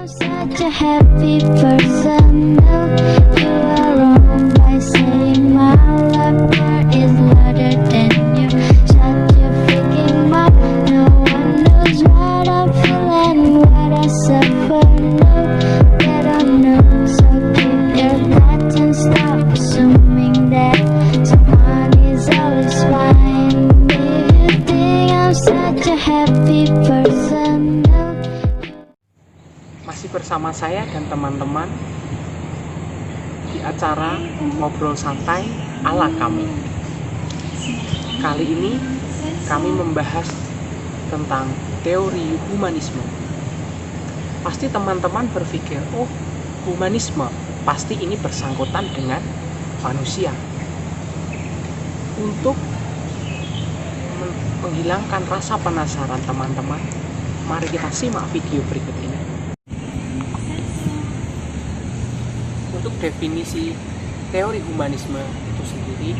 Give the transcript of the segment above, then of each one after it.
Such a happy person. No, you are wrong by saying my love part is louder than you. Shut your freaking mouth. No one knows what I'm feeling, what I suffer. No, they don't know. So keep your thoughts and stop assuming that someone is always fine. If you think I'm such a happy person. No. Masih bersama saya dan teman-teman di acara Ngobrol Santai ala kami. Kali ini kami membahas tentang teori humanisme. Pasti teman-teman berpikir, oh, humanisme pasti ini bersangkutan dengan manusia. Untuk menghilangkan rasa penasaran teman-teman, mari kita simak video berikut ini. Untuk definisi teori humanisme itu sendiri,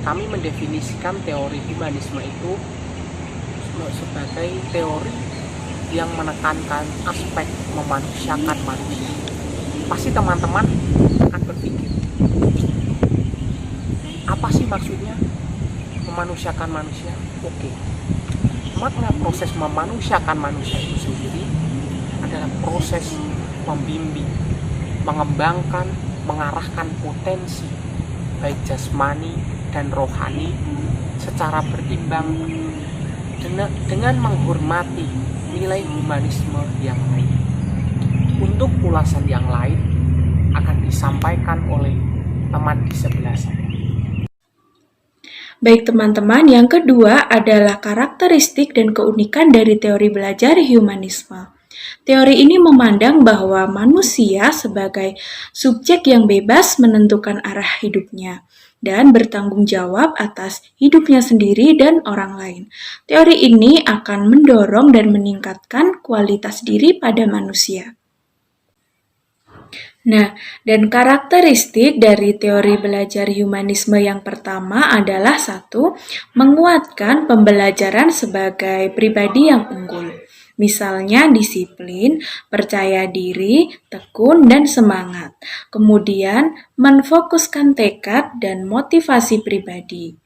kami mendefinisikan teori humanisme itu sebagai teori yang menekankan aspek memanusiakan manusia. Pasti teman-teman akan berpikir, apa sih maksudnya memanusiakan manusia? Oke, makna proses memanusiakan manusia itu sendiri adalah proses membimbing, mengembangkan, mengarahkan potensi baik jasmani dan rohani secara berimbang dengan menghormati nilai humanisme yang lain. Untuk ulasan yang lain akan disampaikan oleh teman di sebelah saya. Baik teman-teman, yang kedua adalah karakteristik dan keunikan dari teori belajar humanisme. Teori ini memandang bahwa manusia sebagai subjek yang bebas menentukan arah hidupnya dan bertanggung jawab atas hidupnya sendiri dan orang lain. Teori ini akan mendorong dan meningkatkan kualitas diri pada manusia. Nah, dan karakteristik dari teori belajar humanisme yang pertama adalah 1. Menguatkan pembelajaran sebagai pribadi yang unggul. Misalnya disiplin, percaya diri, tekun, dan semangat. Kemudian, menfokuskan tekad dan motivasi pribadi.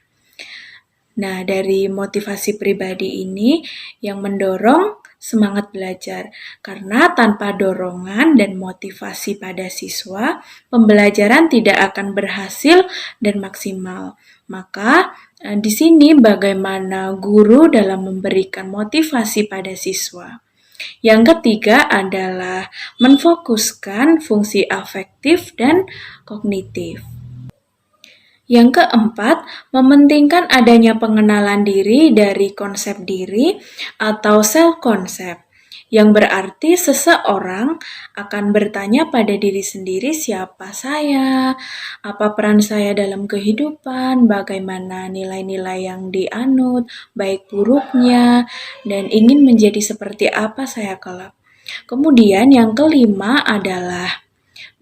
Nah, dari motivasi pribadi ini yang mendorong semangat belajar, karena tanpa dorongan dan motivasi pada siswa, pembelajaran tidak akan berhasil dan maksimal. Maka, di sini bagaimana guru dalam memberikan motivasi pada siswa. Yang ketiga adalah menfokuskan fungsi afektif dan kognitif. Yang keempat, mementingkan adanya pengenalan diri dari konsep diri atau self-concept, yang berarti seseorang akan bertanya pada diri sendiri, siapa saya, apa peran saya dalam kehidupan, bagaimana nilai-nilai yang dianut, baik buruknya, dan ingin menjadi seperti apa saya kelak. Kemudian yang kelima adalah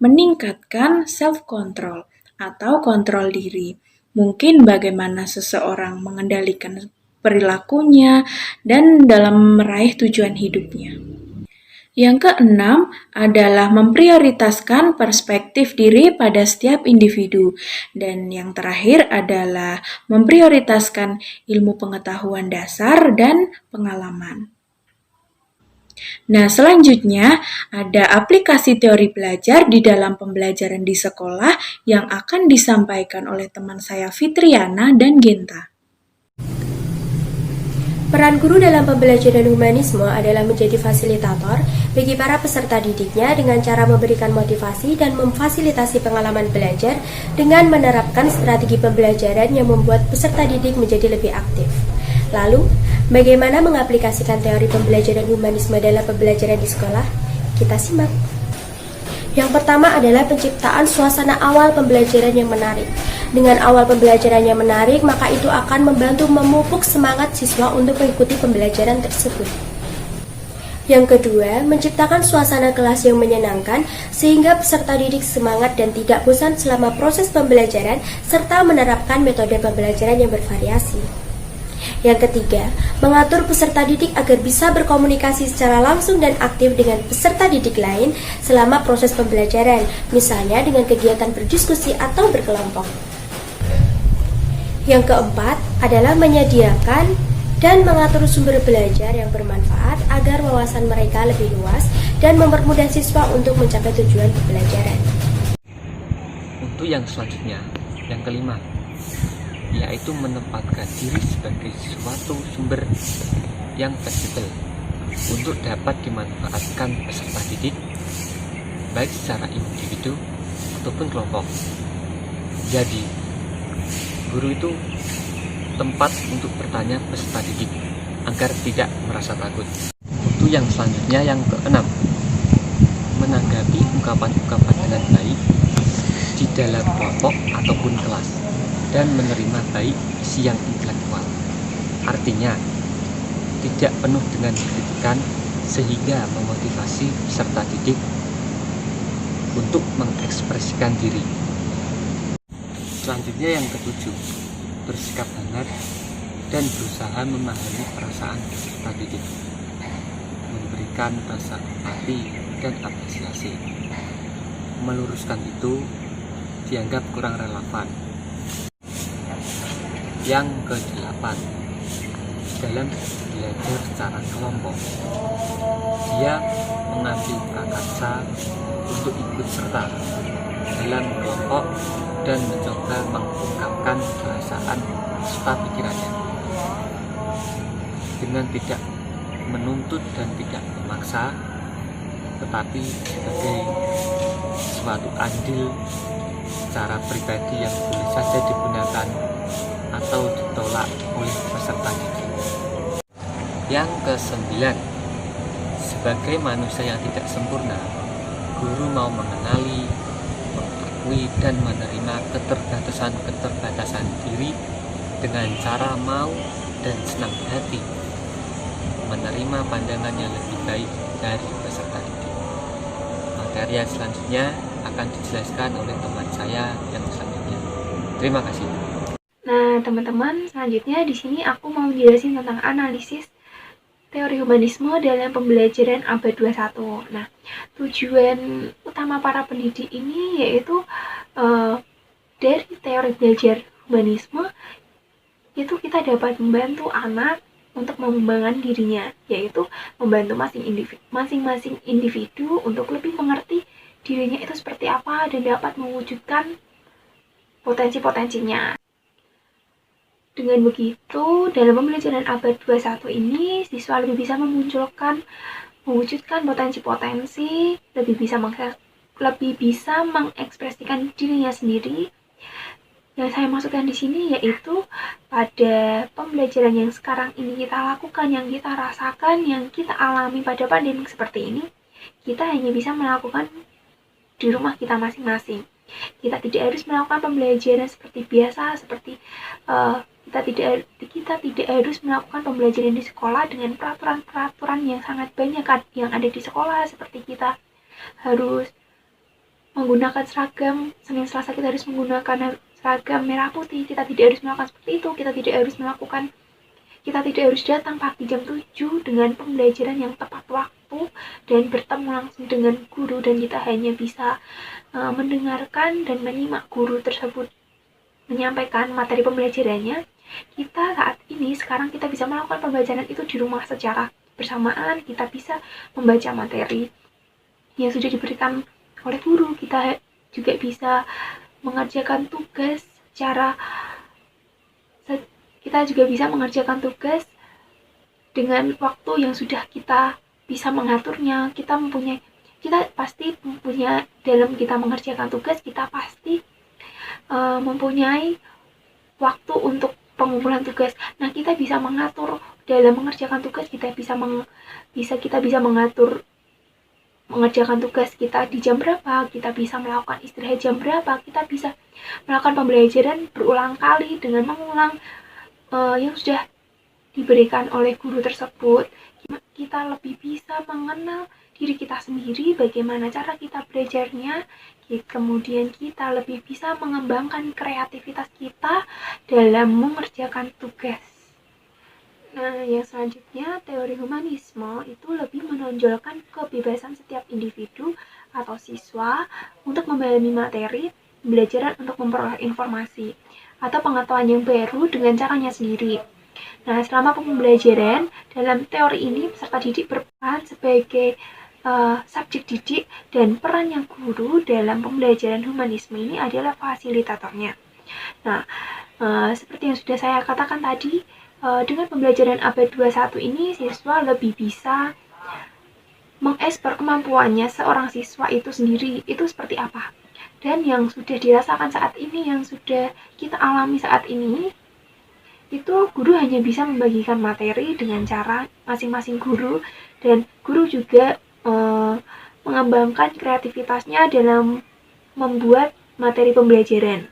meningkatkan self-control atau kontrol diri. Mungkin bagaimana seseorang mengendalikan perilakunya dan dalam meraih tujuan hidupnya. Yang keenam adalah memprioritaskan perspektif diri pada setiap individu. Dan yang terakhir adalah memprioritaskan ilmu pengetahuan dasar dan pengalaman. Nah, selanjutnya ada aplikasi teori belajar di dalam pembelajaran di sekolah yang akan disampaikan oleh teman saya Fitriana dan Genta. Peran guru dalam pembelajaran humanisme adalah menjadi fasilitator bagi para peserta didiknya dengan cara memberikan motivasi dan memfasilitasi pengalaman belajar dengan menerapkan strategi pembelajaran yang membuat peserta didik menjadi lebih aktif. Lalu, bagaimana mengaplikasikan teori pembelajaran humanisme dalam pembelajaran di sekolah? Kita simak. Yang pertama adalah penciptaan suasana awal pembelajaran yang menarik. Dengan awal pembelajaran yang menarik, maka itu akan membantu memupuk semangat siswa untuk mengikuti pembelajaran tersebut. Yang kedua, menciptakan suasana kelas yang menyenangkan sehingga peserta didik semangat dan tidak bosan selama proses pembelajaran serta menerapkan metode pembelajaran yang bervariasi. Yang ketiga, mengatur peserta didik agar bisa berkomunikasi secara langsung dan aktif dengan peserta didik lain selama proses pembelajaran, misalnya dengan kegiatan berdiskusi atau berkelompok. Yang keempat adalah menyediakan dan mengatur sumber belajar yang bermanfaat agar wawasan mereka lebih luas dan mempermudah siswa untuk mencapai tujuan pembelajaran. Untuk yang selanjutnya, yang kelima, yaitu menempatkan diri sebagai suatu sumber yang fleksibel untuk dapat dimanfaatkan peserta didik, baik secara individu ataupun kelompok. Jadi, guru itu tempat untuk bertanya peserta didik agar tidak merasa takut. Untuk yang selanjutnya, yang keenam, menanggapi ungkapan-ungkapan dengan baik di dalam kelompok ataupun kelas dan menerima baik isi yang intelektual. Artinya, tidak penuh dengan kritikan sehingga memotivasi peserta didik untuk mengekspresikan diri. Selanjutnya yang ketujuh, bersikap benar dan berusaha memahami perasaan peserta didik, memberikan rasa empati dan apresiasi. Meluruskan itu dianggap kurang relevan. Yang kedelapan, dalam belajar secara kelompok, dia mengambil prakarsa untuk ikut serta dalam kelompok dan mencoba mengungkapkan perasaan serta pikirannya dengan tidak menuntut dan tidak memaksa, tetapi sebagai suatu andil secara pribadi yang boleh saja digunakan atau ditolak oleh peserta didik. Yang kesembilan, sebagai manusia yang tidak sempurna, guru mau mengenali, mengakui dan menerima keterbatasan diri dengan cara mau dan senang hati menerima pandangan yang lebih baik dari peserta didik. Materi yang selanjutnya akan dijelaskan oleh teman saya yang selanjutnya. Terima kasih. Nah, teman-teman, selanjutnya di sini aku mau menjelaskan tentang analisis teori humanisme dalam pembelajaran abad 21. Nah, tujuan utama para pendidik ini yaitu dari teori belajar humanisme, itu kita dapat membantu anak untuk mengembangkan dirinya, yaitu membantu masing-masing individu untuk lebih mengerti dirinya itu seperti apa dan dapat mewujudkan potensi-potensinya. Dengan begitu, dalam pembelajaran abad 21 ini, siswa lebih bisa mewujudkan potensi-potensi, lebih bisa mengekspresikan dirinya sendiri. Yang saya maksudkan di sini yaitu pada pembelajaran yang sekarang ini kita lakukan, yang kita rasakan, yang kita alami pada pandemi seperti ini, kita hanya bisa melakukan di rumah kita masing-masing. Kita tidak harus melakukan pembelajaran seperti biasa, seperti kita tidak harus melakukan pembelajaran di sekolah dengan peraturan-peraturan yang sangat banyak yang ada di sekolah, seperti kita harus menggunakan seragam, Senin Selasa kita harus menggunakan seragam merah putih. Kita tidak harus melakukan seperti itu. Kita tidak harus datang pagi jam 7 dengan pembelajaran yang tepat waktu dan bertemu langsung dengan guru, dan kita hanya bisa mendengarkan dan menyimak guru tersebut menyampaikan materi pembelajarannya. Sekarang kita bisa melakukan pembelajaran itu di rumah secara bersamaan. Kita bisa membaca materi yang sudah diberikan oleh guru. Kita juga bisa mengerjakan tugas dengan waktu yang sudah kita bisa mengaturnya. Dalam kita mengerjakan tugas, kita pasti mempunyai waktu untuk pengumpulan tugas. Nah, kita bisa mengatur dalam mengerjakan tugas, kita bisa mengatur mengerjakan tugas kita di jam berapa, kita bisa melakukan istirahat jam berapa, kita bisa melakukan pembelajaran berulang kali dengan mengulang yang sudah diberikan oleh guru tersebut. Kita lebih bisa mengenal diri kita sendiri, bagaimana cara kita belajarnya. Kemudian kita lebih bisa mengembangkan kreativitas kita dalam mengerjakan tugas. Nah, yang selanjutnya, teori humanisme itu lebih menonjolkan kebebasan setiap individu atau siswa untuk memahami materi, pembelajaran untuk memperoleh informasi, atau pengetahuan yang baru dengan caranya sendiri. Nah, selama pembelajaran, dalam teori ini peserta didik berperan sebagai subjek didik dan peran yang guru dalam pembelajaran humanisme ini adalah fasilitatornya. Nah, seperti yang sudah saya katakan tadi, dengan pembelajaran abad 21 ini, siswa lebih bisa mengekspor kemampuannya seorang siswa itu sendiri, itu seperti apa. Dan yang sudah dirasakan saat ini, yang sudah kita alami saat ini, itu guru hanya bisa membagikan materi dengan cara masing-masing guru, dan guru juga mengembangkan kreativitasnya dalam membuat materi pembelajaran.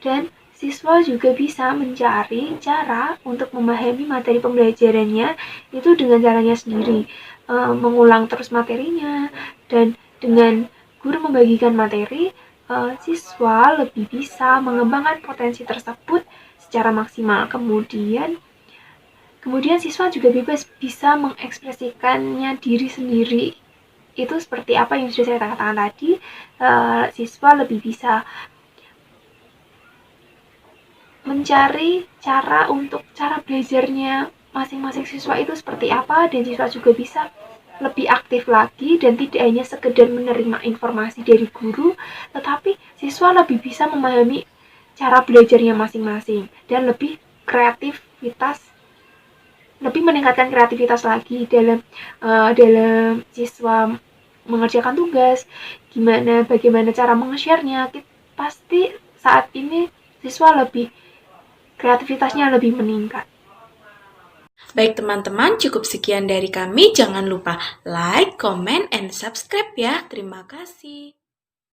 Dan siswa juga bisa mencari cara untuk memahami materi pembelajarannya itu dengan caranya sendiri, mengulang terus materinya, dan dengan guru membagikan materi, siswa lebih bisa mengembangkan potensi tersebut secara maksimal. Kemudian siswa juga bisa mengekspresikannya diri sendiri. Itu seperti apa yang sudah saya katakan tadi, siswa lebih bisa mencari cara untuk cara belajarnya masing-masing siswa itu seperti apa, dan siswa juga bisa lebih aktif lagi dan tidak hanya sekedar menerima informasi dari guru, tetapi siswa lebih bisa memahami cara belajarnya masing-masing dan lebih meningkatkan kreativitas lagi dalam siswa mengerjakan tugas, bagaimana cara meng-share-nya. Pasti saat ini siswa kreativitasnya lebih meningkat. Baik teman-teman, cukup sekian dari kami. Jangan lupa like, comment, and subscribe ya. Terima kasih.